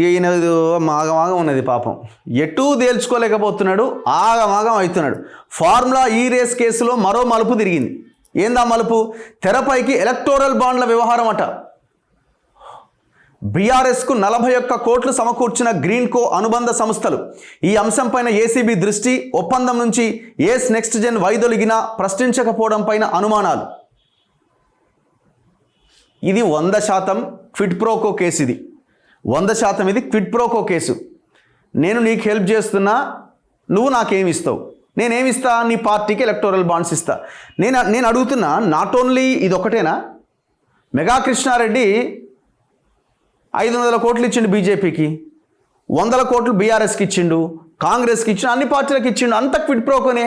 ఈయన ఆగమాగం ఉన్నది పాపం, ఎటూ తేల్చుకోలేకపోతున్నాడు, ఆగమాగం అవుతున్నాడు. ఫార్ములా ఈ రేస్ కేసులో మరో మలుపు తిరిగింది. ఏందా మలుపు? తెరపైకి ఎలక్టోరల్ బాండ్ల వ్యవహారం అట. బీఆర్ఎస్కు 41 కోట్లు సమకూర్చిన గ్రీన్కో అనుబంధ సంస్థలు. ఈ అంశంపైన ఏసీబీ దృష్టి, ఒప్పందం నుంచి ఏస్ నెక్స్ట్ జెన్ వైదొలిగినా ప్రశ్నించకపోవడం పైన అనుమానాలు. ఇది 100% క్విడ్ ప్రోకో కేసు. ఇది 100% ఇది క్విడ్ ప్రోకో కేసు. నేను నీకు హెల్ప్ చేస్తున్నా, నువ్వు నాకేమి ఇస్తావు, నేనేమిస్తా, నీ పార్టీకి ఎలక్టోరల్ బాండ్స్ ఇస్తా. నేను అడుగుతున్నా, నాట్ ఓన్లీ ఇది ఒకటేనా? మెగా కృష్ణారెడ్డి 500 కోట్లు ఇచ్చిండు బీజేపీకి, 100 కోట్లు బీఆర్ఎస్కి ఇచ్చిండు, కాంగ్రెస్కి ఇచ్చిండు, అన్ని పార్టీలకు ఇచ్చిండు. అంత క్విడ్ ప్రోకోనే.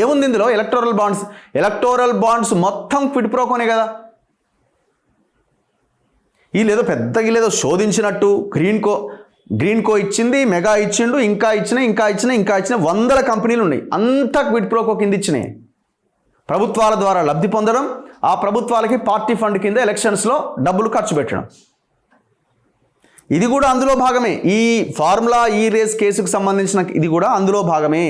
ఏముంది ఇందులో? ఎలక్టోరల్ బాండ్స్ మొత్తం క్విడ్ ప్రోకోనే కదా. వీళ్ళేదో పెద్దగా శోధించినట్టు గ్రీన్కో ఇచ్చింది, మెగా ఇచ్చిండు, ఇంకా ఇచ్చిన 100 కంపెనీలు ఉన్నాయి. అంతా క్విడ్ ప్రోకో కింద ఇచ్చినాయి. ప్రభుత్వాల ద్వారా లబ్ధి పొందడం, ఆ ప్రభుత్వాలకి పార్టీ ఫండ్ కింద ఎలక్షన్స్లో డబ్బులు ఖర్చు పెట్టడం, ఇది కూడా అందులో భాగమే. ఈ ఫార్ములా ఈ రేస్ కేసుకు సంబంధించిన ఇది కూడా అందులో భాగమే.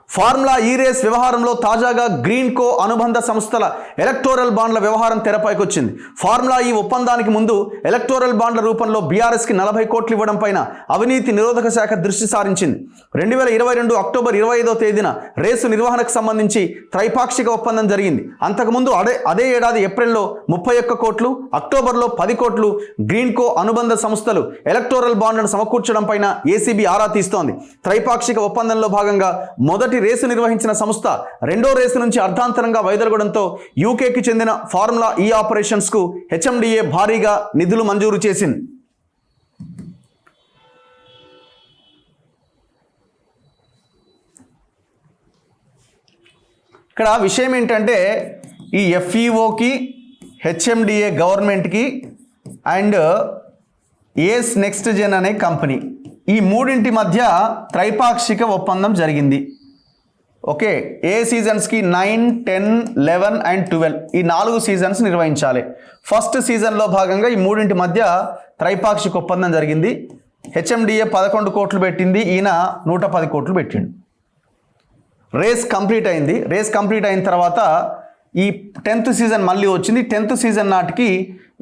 ఫార్ములా ఈ రేస్ వ్యవహారంలో తాజాగా గ్రీన్కో అనుబంధ సంస్థల ఎలక్టోరల్ బాండ్ల వ్యవహారం తెరపైకి వచ్చింది. ఫార్ములా ఈ ఒప్పందానికి ముందు ఎలక్టోరల్ బాండ్ల రూపంలో బీఆర్ఎస్కి 40 కోట్లు ఇవ్వడం పైన అవినీతి నిరోధక శాఖ దృష్టి సారించింది. 2022 అక్టోబర్ 25వ తేదీన రేసు నిర్వహణకు సంబంధించి త్రైపాక్షిక ఒప్పందం జరిగింది. అంతకుముందు అదే ఏడాది ఏప్రిల్లో 31 కోట్లు, అక్టోబర్లో 10 కోట్లు గ్రీన్కో అనుబంధ సంస్థలు ఎలక్టోరల్ బాండ్లను సమకూర్చడం పైన ఏసీబీ ఆరా తీస్తోంది. త్రైపాక్షిక ఒప్పందంలో భాగంగా మొదటి రేసు నిర్వహించిన సంస్థ రెండో రేసు నుంచి అర్ధాంతరంగా వైదొలగడంతో యూకేకి చెందిన ఫార్ములా ఈ ఆపరేషన్స్ కు హెచ్ఎండిఏ భారీగా నిధులు మంజూరు చేసింది. ఇక్కడ విషయం ఏంటంటే, ఈ ఎఫ్ఈఓకి, హెచ్ఎండిఏ గవర్నమెంట్కి అండ్ ఏస్ నెక్స్ట్ జెన్ అనే కంపెనీ, ఈ మూడింటి మధ్య త్రైపాక్షిక ఒప్పందం జరిగింది. ఓకే, ఏ సీజన్స్కి 9, 10, 11 and 12 ఈ 4 సీజన్స్ నిర్వహించాలి. ఫస్ట్ సీజన్లో భాగంగా ఈ మూడింటి మధ్య త్రైపాక్షిక ఒప్పందం జరిగింది. హెచ్ఎండిఏ 11 కోట్లు పెట్టింది, ఈయన 110 కోట్లు పెట్టిండు. రేస్ కంప్లీట్ అయింది. రేస్ కంప్లీట్ అయిన తర్వాత ఈ 10th సీజన్ మళ్ళీ వచ్చింది. 10th సీజన్ నాటికి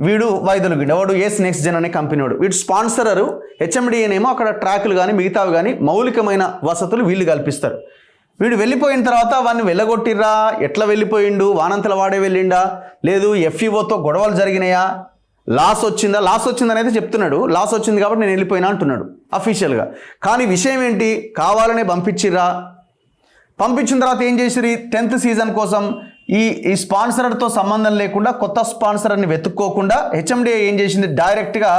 వీడు వైదొలిగిండు. వాడు ఏస్ నెక్స్ట్ జెన్ అనే కంపెనీ వాడు. వీడు స్పాన్సరరు. హెచ్ఎండిఏనేమో అక్కడ ట్రాకులు కానీ మిగతావి కానీ మౌలికమైన వసతులు వీళ్ళు కల్పిస్తారు. వీడు వెళ్ళిపోయిన తర్వాత వాడిని వెళ్ళగొట్టిర్రా, ఎట్లా వెళ్ళిపోయిండు, వానంతల వాడే వెళ్ళిండా, లేదు ఎఫ్ఈఓతో గొడవలు జరిగినాయా, లాస్ వచ్చిందనైతే చెప్తున్నాడు. లాస్ వచ్చింది కాబట్టి నేను వెళ్ళిపోయినా అంటున్నాడు అఫీషియల్గా. కానీ విషయం ఏంటి, కావాలనే పంపించిర్రా. పంపించిన తర్వాత ఏం చేసిరి, 10th సీజన్ కోసం ఈ స్పాన్సర్తో సంబంధం లేకుండా, కొత్త స్పాన్సర్ని వెతుక్కోకుండా హెచ్ఎండిఏ ఏం చేసింది, డైరెక్ట్గా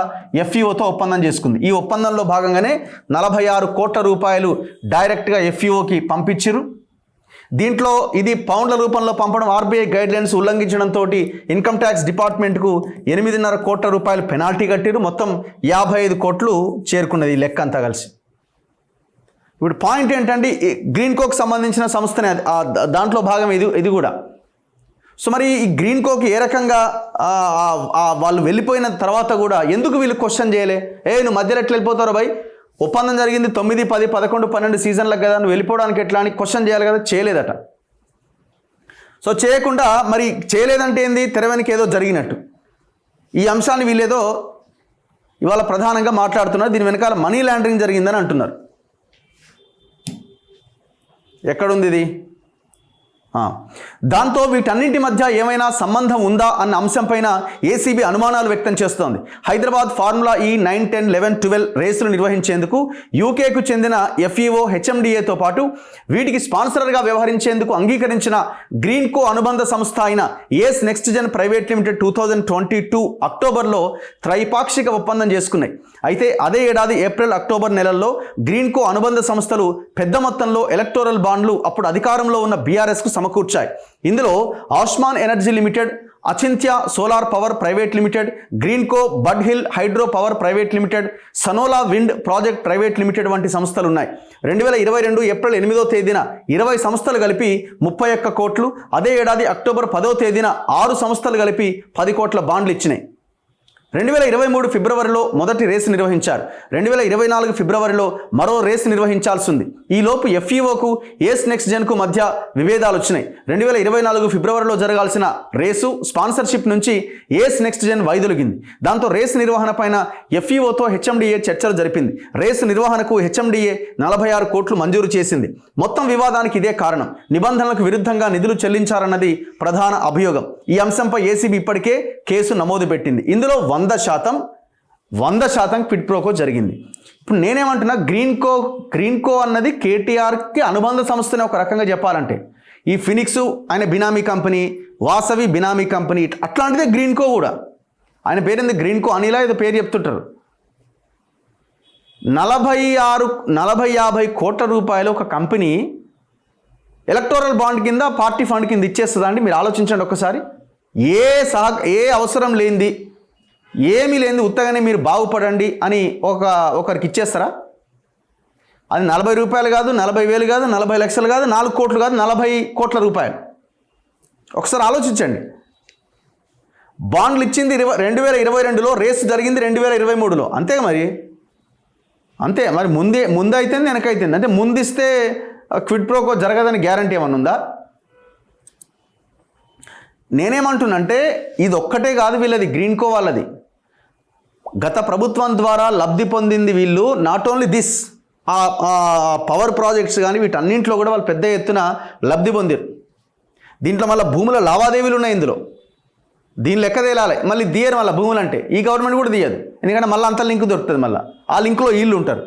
ఎఫ్ఈఓతో ఒప్పందం చేసుకుంది. ఈ ఒప్పందంలో భాగంగానే 46 కోట్ల రూపాయలు డైరెక్ట్గా ఎఫ్ఈఓకి పంపించారు. దీంట్లో ఇది పౌండ్ల రూపంలో పంపడం ఆర్బీఐ గైడ్లైన్స్ ఉల్లంఘించడంతో ఇన్కమ్ ట్యాక్స్ డిపార్ట్మెంట్కు 8.5 కోట్ల రూపాయలు పెనాల్టీ కట్టిరు. మొత్తం 55 కోట్లు చేరుకున్నది ఈ లెక్క అంతా కలిసి. ఇప్పుడు పాయింట్ ఏంటంటే, గ్రీన్కోకి సంబంధించిన సంస్థనే దాంట్లో భాగం ఇది కూడా. సో మరి ఈ గ్రీన్కోకి ఏ రకంగా వాళ్ళు వెళ్ళిపోయిన తర్వాత కూడా ఎందుకు వీళ్ళు క్వశ్చన్ చేయలే? నువ్వు మధ్యలో ఎట్లా వెళ్ళిపోతారో భయ్, ఒప్పందం జరిగింది 9, 10, 11, 12 సీజన్లకు కదా, నువ్వు వెళ్ళిపోవడానికి ఎట్లా అని క్వశ్చన్ చేయాలి కదా, చేయలేదట. సో చేయకుండా మరి చేయలేదంటే ఏంది, తెర వెనక ఏదో జరిగినట్టు. ఈ అంశాన్ని వీళ్ళేదో ఇవాళ ప్రధానంగా మాట్లాడుతున్నారు. దీని వెనకాల మనీ లాండరింగ్ జరిగిందని అంటున్నారు. ఎక్కడుంది ఇది? దాంతో వీటన్నింటి మధ్య ఏమైనా సంబంధం ఉందా అన్న అంశంపైన ఏసీబీ అనుమానాలు వ్యక్తం చేస్తోంది. హైదరాబాద్ ఫార్ములా ఈ 9, 10, 11, 12 రేసులు నిర్వహించేందుకు యూకేకు చెందిన ఎఫ్ఈఓ, హెచ్ఎండిఏతో పాటు వీటికి స్పాన్సర్గా వ్యవహరించేందుకు అంగీకరించిన గ్రీన్కో అనుబంధ సంస్థ అయిన ఏస్ నెక్స్ట్ జెన్ ప్రైవేట్ లిమిటెడ్ 2022 అక్టోబర్లో త్రైపాక్షిక ఒప్పందం చేసుకున్నాయి. అయితే అదే ఏడాది ఏప్రిల్, అక్టోబర్ నెలల్లో గ్రీన్కో అనుబంధ సంస్థలు పెద్ద మొత్తంలో ఎలక్టోరల్ బాండ్లు అప్పుడు అధికారంలో ఉన్న బీఆర్ఎస్కు సమకూర్చాయి. ఇందులో Aasman energy limited, Achintya solar power private limited, Greenko, Bud Hill hydro power private limited, Sanola wind project private limited వంటి సంస్థలు ఉన్నాయి. 2022 ఏప్రిల్ 8వ తేదీన 20 సంస్థలు కలిపి 31 కోట్లు, అదే ఏడాది అక్టోబర్ 10వ తేదీన 6 సంస్థలు కలిపి 10 కోట్ల బాండ్లు ఇచ్చినాయి. 2023 ఫిబ్రవరిలో మొదటి రేసు నిర్వహించారు. 2024 ఫిబ్రవరిలో మరో రేసు నిర్వహించాల్సి ఉంది. ఈలోపు ఎఫ్ఈఓకు ఏస్ నెక్స్ట్ జెన్కు మధ్య విభేదాలు వచ్చినాయి. 2024 ఫిబ్రవరిలో జరగాల్సిన రేసు స్పాన్సర్షిప్ నుంచి ఏస్ నెక్స్ట్ జెన్ వైదొలిగింది. దాంతో రేసు నిర్వహణ పైన ఎఫ్ఈఓతో హెచ్ఎండిఏ చర్చలు జరిపింది. రేసు నిర్వహణకు హెచ్ఎండిఏ 46 కోట్లు మంజూరు చేసింది. మొత్తం వివాదానికి ఇదే కారణం. నిబంధనలకు విరుద్ధంగా నిధులు చెల్లించారన్నది ప్రధాన అభియోగం. ఈ అంశంపై ఏసీబీ ఇప్పటికే కేసు నమోదు పెట్టింది. ఇందులో 100% క్విడ్ ప్రోకో జరిగింది. ఇప్పుడు నేనేమంటున్నా, గ్రీన్కో అన్నది కేటీఆర్కి అనుబంధ సంస్థనే ఒక రకంగా చెప్పాలంటే. ఈ ఫినిక్స్ ఆయన బినామీ కంపెనీ, వాసవి బినామీ కంపెనీ, అట్లాంటిదే గ్రీన్కో కూడా. ఆయన పేరేంది, గ్రీన్కో అనిలా ఏదో పేరు చెప్తుంటారు. 40-50 కోట్ల రూపాయలు ఒక కంపెనీ ఎలక్టోరల్ బాండ్ కింద, పార్టీ ఫండ్ కింద ఇచ్చేస్తుందా అండి? మీరు ఆలోచించండి ఒక్కసారి. ఏ అవసరం లేనిది, ఏమీ లేనిది ఉత్తగానే మీరు బాగుపడండి అని ఒకరికి ఇచ్చేస్తారా? అది 40 రూపాయలు కాదు, 40,000 కాదు, 40 లక్షలు కాదు, 4 కోట్లు కాదు, 40 కోట్ల రూపాయలు. ఒకసారి ఆలోచించండి. బాండ్లు ఇచ్చింది 2022లో, రేసు జరిగింది 2023లో. అంతే మరి ముందైతే వెనకైతుంది. అంటే ముందిస్తే క్విడ్ ప్రోకో జరగదని గ్యారంటీ ఏమన్నా ఉందా? నేనేమంటున్నంటే ఇది ఒక్కటే కాదు వీళ్ళది, గ్రీన్కో వాళ్ళది. గత ప్రభుత్వం ద్వారా లబ్ధి పొందింది వీళ్ళు. Not only this, power projects కానీ వీటన్నింటిలో కూడా వాళ్ళు పెద్ద ఎత్తున లబ్ధి పొందారు. దీంట్లో మళ్ళీ భూముల లావాదేవీలు ఉన్నాయి. ఇందులో దీని లెక్క తేలాలి. మళ్ళీ తీయరు మళ్ళీ భూములు అంటే. ఈ గవర్నమెంట్ కూడా తీయదు, ఎందుకంటే మళ్ళీ అంత లింక్ దొరుకుతుంది. మళ్ళీ ఆ లింక్లో వీళ్ళు ఉంటారు.